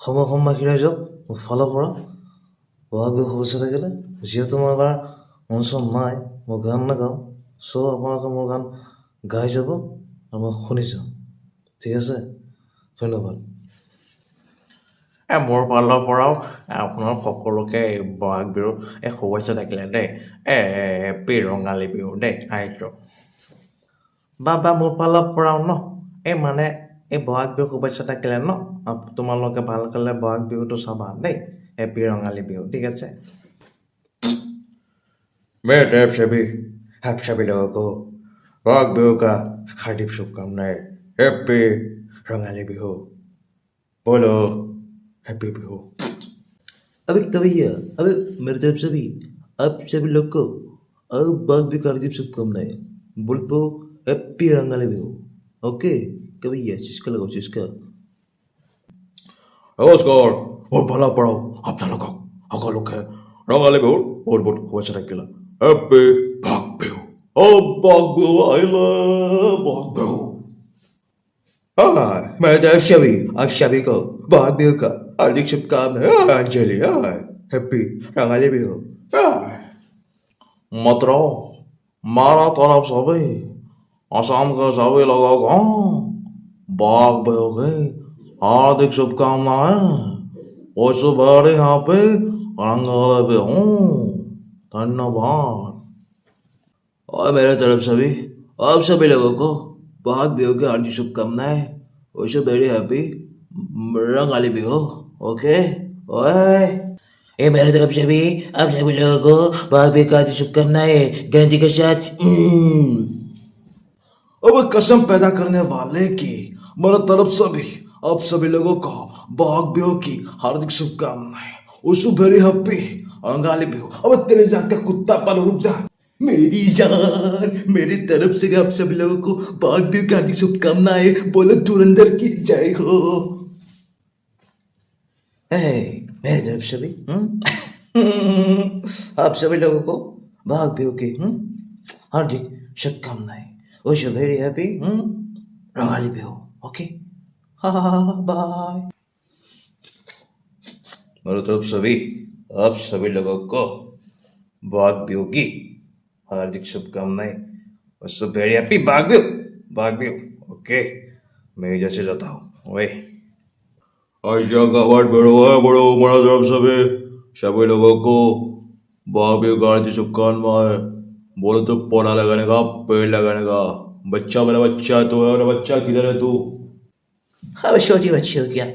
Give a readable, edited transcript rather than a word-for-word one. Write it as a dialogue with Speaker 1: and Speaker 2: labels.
Speaker 1: সময় ৰাইজক মোৰ ফালৰ পৰা বহাগ বিহু শুভেচ্ছা থাকিলে। যিহেতু মই এবাৰ মঞ্চত নাই, মই গান নাগাওঁ, চ' আপোনালোকে মোৰ গান গাই যাব আৰু মই শুনি যাম। ঠিক আছে, ধন্যবাদ।
Speaker 2: মোৰ ফালৰ পৰাও আপোনালোক সকলোকে বহাগ বিহু শুভেচ্ছা থাকিলে দেই। এপি ৰঙালী বিহু দেই, আহিছোঁ। বা মোৰ ফালৰ পৰাও ন মানে এই বহাগ বিহু শুভেচ্ছা থাকিলে ন, তোমালোকে ভালকৈ বহাগ বিহুটো চাবা দেই। এপি ৰঙালী বিহু, ঠিক আছে। मेरे आप सभी लोगों को बहाग बिहू का हार्दिक शुभकामनाएं। हैप्पी रंगाली बिहू, बोलो हैप्पी बिहू।
Speaker 1: अबे कवैया, अबे मेरे तरफ से भी आप सभी लोग को और बहाग बिहू की हार्दिक शुभकामनाएं। बोल तो हैप्पी रंगाली बिहू। ओके कवैया, चिस्का लगाओ चिस्का।
Speaker 2: नमस्कार और भला पड़ो আপোনালোকক সকলোকে ৰঙালী বিহুৰ বহুত বহুত শুভেচ্ছা থাকিলে। हैप्पी বহাগ বিহু। বহাগ বিহু আহিলে, বহাগ বিহু।
Speaker 1: मेरे तरफ से भी आप सभी को बहाग बिहू का हार्दिक शुभकामनाएं। अंजलि हैप्पी रंगाली बिहू।
Speaker 2: मात्र मारा तरफ सभी असम के सभी लोगों को बहाग बिहू की हार्दिक शुभकामनाएं। उस बार यहाँ पे रंगाली बिहू। धन्यवाद।
Speaker 1: और मेरे तरफ से भी आप सभी लोगों को बहाग बिहू की हार्दिक शुभकामनाएं। Wish very happy Rongali Bihu. Okay ओए ये मेरे तरफ से भी आप सभी लोगों को बहाग बिहू की हार्दिक शुभकामनाएं गारंटी के साथ।
Speaker 2: अब कसम पैदा करने वाले की मेरे तरफ से भी आप सभी लोगों को बहाग बिहू की हार्दिक शुभकामनाएं। उस वेरी हैप्पी रंगाली बिहू। अब तेरे जात का कुत्ता पालो, रुक जा।
Speaker 1: मेरी जान, मेरी तरफ से आप सभी लोगों को बहाग बिहू की हार्दिक शुभकामनाएं। बोलो धुरंधर की जय हो। मेरी तरफ से भी आप सभी लोगों को बहाग बिहू की हार्दिक शुभकामनाएं। Wish you very happy Rongali Bihu. Okay bye.
Speaker 2: मेरी तरफ से भी आप सभी लोगों को बहाग बिहू की हार्दिक शुभकामनाएं। उससे very happy Bohag Bihu, Bohag Bihu. Okay, मैं जैसे जाता हूँ वे आजा गावाट बड़ो है बड़ो। मेरा तरफ से भी सभी लोगों को बहाग बिहू की हार्दिक शुभकामनाएं। बोलो तो पौधा लगाने का, पेड़ लगाने का। बच्चा मेरा बच्चा, तू है मेरा बच्चा, किधर है तू?
Speaker 1: अब छोटी बच्ची हो क्या?